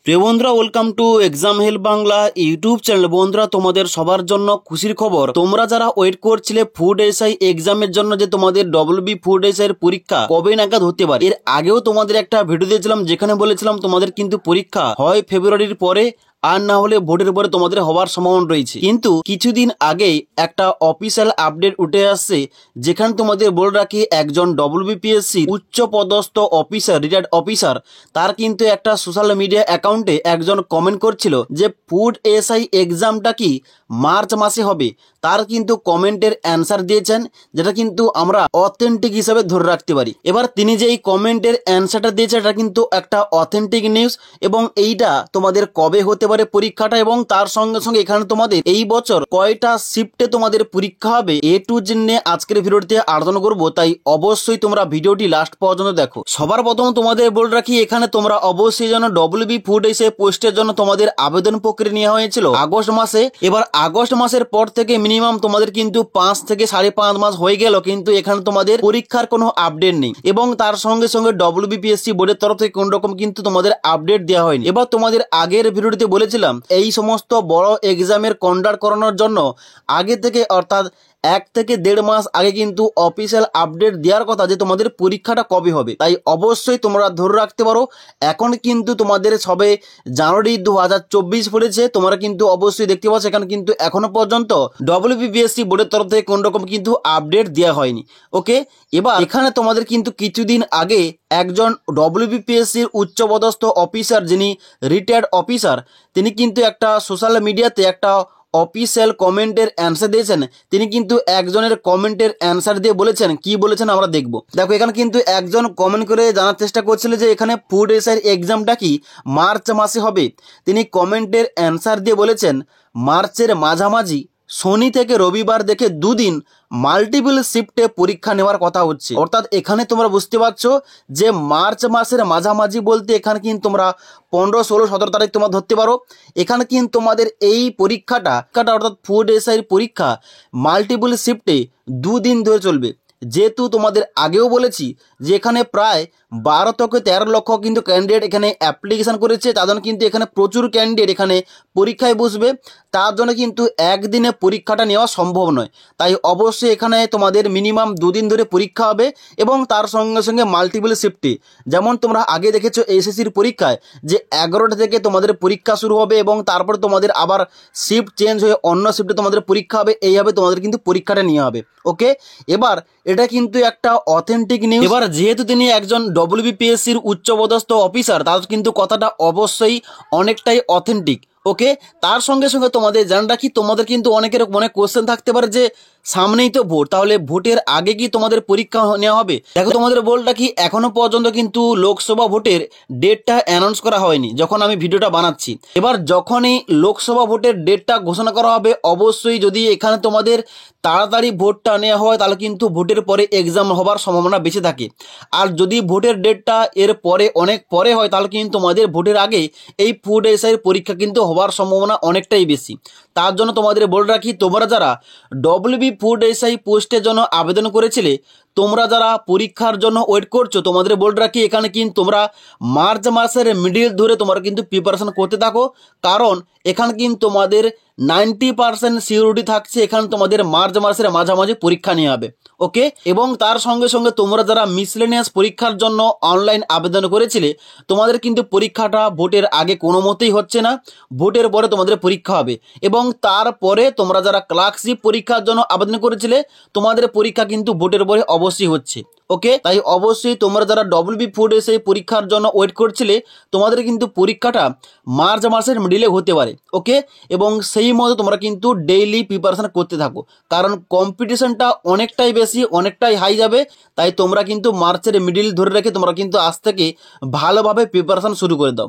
প্রিয় বন্ধুরা, welcome to exam help Bangla YouTube channel. বন্ধুরা, তোমাদের সবার জন্য খুশির খবর। তোমরা যারা ওয়েট করছিলে ফুড এসআই এক্সামের জন্য যে তোমাদের ডব্লিউবি ফুড এসআই এর পরীক্ষা কবে নাগাদ হতে পারে, এর আগেও তোমাদের একটা ভিডিও দিয়েছিলাম যেখানে বলেছিলাম তোমাদের কিন্তু পরীক্ষা হয় ফেব্রুয়ারির পরে, আর না হলে ভোটের পরে তোমাদের হওয়ার সম্ভাবনা রয়েছে। কিন্তু কিছুদিন আগেই একটা অফিসিয়াল আপডেট উঠে আসছে যেখানে তোমাদের বলে রাখি একজন ডব্লিউবিপিএসসি উচ্চ পদস্থ অফিসার, রিটায়ার্ড অফিসার, তার কিন্তু একটা সোশ্যাল মিডিয়া অ্যাকাউন্টে একজন কমেন্ট করছিল যে ফুড এসআই এক্সামটা কি মার্চ মাসে হবে। তার কিন্তু কমেন্টের অ্যান্সার দিয়েছেন, যেটা কিন্তু আমরা অথেন্টিক হিসাবে ধরে রাখতে পারি। এবার তিনি যে এই কমেন্টের অ্যান্সারটা দিয়েছে এটা কিন্তু একটা অথেন্টিক নিউজ, এবং এইটা তোমাদের কবে হতে পারে পরীক্ষাটা, এবং তার সঙ্গে সঙ্গে এখানে তোমাদের এই বছর কয়টা শিফটে তোমাদের পরীক্ষা হবে, এ টু জেড নিয়ে আজকের ভিডিওটিতে আলোচনা করবো। তাই অবশ্যই তোমরা ভিডিওটি লাস্ট পর্যন্ত দেখো। সবার প্রথম তোমাদের বলে রাখি, এখানে তোমরা অবশ্যই যেন ডব্লিউবি ফুড এসআই পোস্টের জন্য তোমাদের আবেদন প্রক্রিয়া নেওয়া হয়েছিল আগস্ট মাসে। এবার আগস্ট মাসের পর থেকে মিনিমাম তোমাদের কিন্তু 5 থেকে 5.5 মাস হয়ে গেল, কিন্তু এখানে তোমাদের পরীক্ষার কোনো আপডেট নেই, এবং তার সঙ্গে সঙ্গে ডব্লিউবিপিএসসি বোর্ডের তরফ থেকে কোন রকম কিন্তু তোমাদের আপডেট দেওয়া হয়নি। এবার তোমাদের আগের ভিডিওতে বলেছিলাম এই সমস্ত বড় এক্সামের কন্ডাক্ট করানোর জন্য আগে থেকে, অর্থাৎ 1 থেকে 1.5 মাস আগে কিন্তু অফিসিয়াল আপডেট দেওয়ার কথা যে তোমাদের পরীক্ষাটা কবে হবে। তাই অবশ্যই তোমরা ধরে রাখতে পারো, এখন কিন্তু তোমাদের সবে জানুয়ারি 2024 পড়েছে। তোমরা কিন্তু অবশ্যই দেখতে পাচ্ছ এখানে কিন্তু এখনো পর্যন্ত ডব্লিউবিপিএসসি বোর্ডের তরফ থেকে কোন রকম কিন্তু আপডেট দেওয়া হয়নি। ওকে, এবার এখানে তোমাদের কিন্তু কিছুদিন আগে একজন ডব্লিউবিপিএসসির উচ্চপদস্থ অফিসার, যিনি রিটায়ার্ড অফিসার, তিনি কিন্তু একটা সোশ্যাল মিডিয়াতে একটা অফিসিয়াল কমেন্টের অ্যান্সার দিয়েছেন। তিনি কিন্তু একজনের কমেন্টের অ্যান্সার দিয়ে বলেছেন, কি বলেছেন আমরা দেখব। দেখো, এখানে কিন্তু একজন কমেন্ট করে জানার চেষ্টা করছিল যে এখানে ফুড এসআই এক্সামটা কি মার্চ মাসে হবে। তিনি কমেন্টের অ্যান্সার দিয়ে বলেছেন মার্চের মাঝামাঝি, শনি থেকে রবিবার দেখে 2 দিন মাল্টিপল শিফটে পরীক্ষা নেওয়ার কথা হচ্ছে। অর্থাৎ এখানে তোমরা বুঝতে পারছো যে মার্চ মাসের মাঝামাঝি বলতে এখানে কিন্তু তোমরা 15, 16, 17 তারিখ তোমরা ধরতে পারো। এখানে কিন্তু তোমাদের এই পরীক্ষাটা অর্থাৎ ফুড এসআই পরীক্ষা মাল্টিপল শিফটে 2 দিন ধরে চলবে। যেহেতু তোমাদের আগেও বলেছি যে এখানে প্রায় 12 থেকে 13 লক্ষ কিন্তু ক্যান্ডিডেট এখানে অ্যাপ্লিকেশন করেছে, তার জন্য কিন্তু এখানে প্রচুর ক্যান্ডিডেট এখানে পরীক্ষায় বসবে, তার জন্য কিন্তু একদিনে পরীক্ষাটা নেওয়া সম্ভব নয়। তাই অবশ্যই এখানে তোমাদের মিনিমাম 2 দিন ধরে পরীক্ষা হবে, এবং তার সঙ্গে সঙ্গে মাল্টিপল শিফটে, যেমন তোমরা আগে দেখেছো এসএসসির পরীক্ষায় যে 11টা থেকে তোমাদের পরীক্ষা শুরু হবে, এবং তারপরে তোমাদের আবার শিফট চেঞ্জ হয়ে অন্য শিফটে তোমাদের পরীক্ষা হবে। এইভাবে তোমাদের কিন্তু পরীক্ষাটা নেওয়া হবে। ওকে, এবার এটা কিন্তু একটা অথেন্টিক নিউজ। এবার যেহেতু তিনি একজন ডব্লিউবিপিএসসির উচ্চপদস্থ অফিসার, তার কিন্তু কথাটা অবশ্যই অনেকটাই অথেন্টিক। ওকে, তার সঙ্গে সঙ্গে তোমাদের জানা রাখি, তোমাদের কিন্তু অনেকের মনে কোশ্চেন থাকতে পারে যে সামনেই তো ভোট, তাহলে ভোটের আগে কি তোমাদের পরীক্ষা নেওয়া হবে। দেখো, তোমাদের বল রাখি এখনো পর্যন্ত কিন্তু লোকসভা ভোটের ডেটটা অ্যানাউন্স করা হয়নি যখন আমি ভিডিওটা বানাচ্ছি। এবার যখনই লোকসভা ভোটের ডেটটা ঘোষণা করা হবে, অবশ্যই যদি এখানে তোমাদের তাড়াতাড়ি ভোটটা নেওয়া হয় তাহলে কিন্তু ভোটের পরে এক্সাম হবার সম্ভাবনা বেশি থাকে। আর যদি ভোটের ডেটটা এর পরে অনেক পরে হয় তাহলে কিন্তু তোমাদের ভোটের আগে এই ফুড এসআইয়ের পরীক্ষা কিন্তু হওয়ার সম্ভাবনা অনেকটাই বেশি। তার জন্য তোমাদের বলে রাখি, তোমরা যারা ডব্লিউবি ফুড এসআই পোস্টের জন্য আবেদন করেছিলে, তোমরা যারা পরীক্ষার জন্য ওয়েট করছো, তোমাদের বলে রাখি এখানে কিন্তু তোমরা মার্চ মাসের মিডিল ধরে তোমরা কিন্তু প্রিপারেশন করতে থাকো, কারণ এখানে কিন্তু তোমাদের 90% সিকিউরিটি থাকছে এখানে তোমাদের মার্চ মাসের মাঝামাঝি পরীক্ষা নিয়ে হবে। ওকে, এবং তার সঙ্গে সঙ্গে তোমরা যারা মিসলেনিয়াস পরীক্ষার জন্য অনলাইন আবেদন করেছিলে, তোমাদের কিন্তু পরীক্ষাটা ভোটের আগে কোনো মতেই হচ্ছে না, ভোটের পরে তোমাদের পরীক্ষা হবে। এবং তারপরে তোমরা যারা ক্লার্কশিপ পরীক্ষার জন্য আবেদন করেছিলে, তোমাদের পরীক্ষা কিন্তু ভোটের পরে অবশ্যই হচ্ছে। ওকে, তাই অবশ্যই তোমরা যারা ডব্লিউবি ফুড এসআই পরীক্ষার জন্য ওয়েট করছিলে, তোমাদের কিন্তু পরীক্ষাটা মার্চ মাসের মিডিলে হতে পারে। ওকে, এবং সেই মতো তোমরা কিন্তু ডেইলি প্রিপারেশন করতে থাকো, কারণ কম্পিটিশনটা অনেকটাই বেশি, অনেকটাই হাই যাবে। তাই তোমরা কিন্তু মার্চের মিডিল ধরে রেখে তোমরা কিন্তু আজ থেকে ভালোভাবে প্রিপারেশন শুরু করে দাও।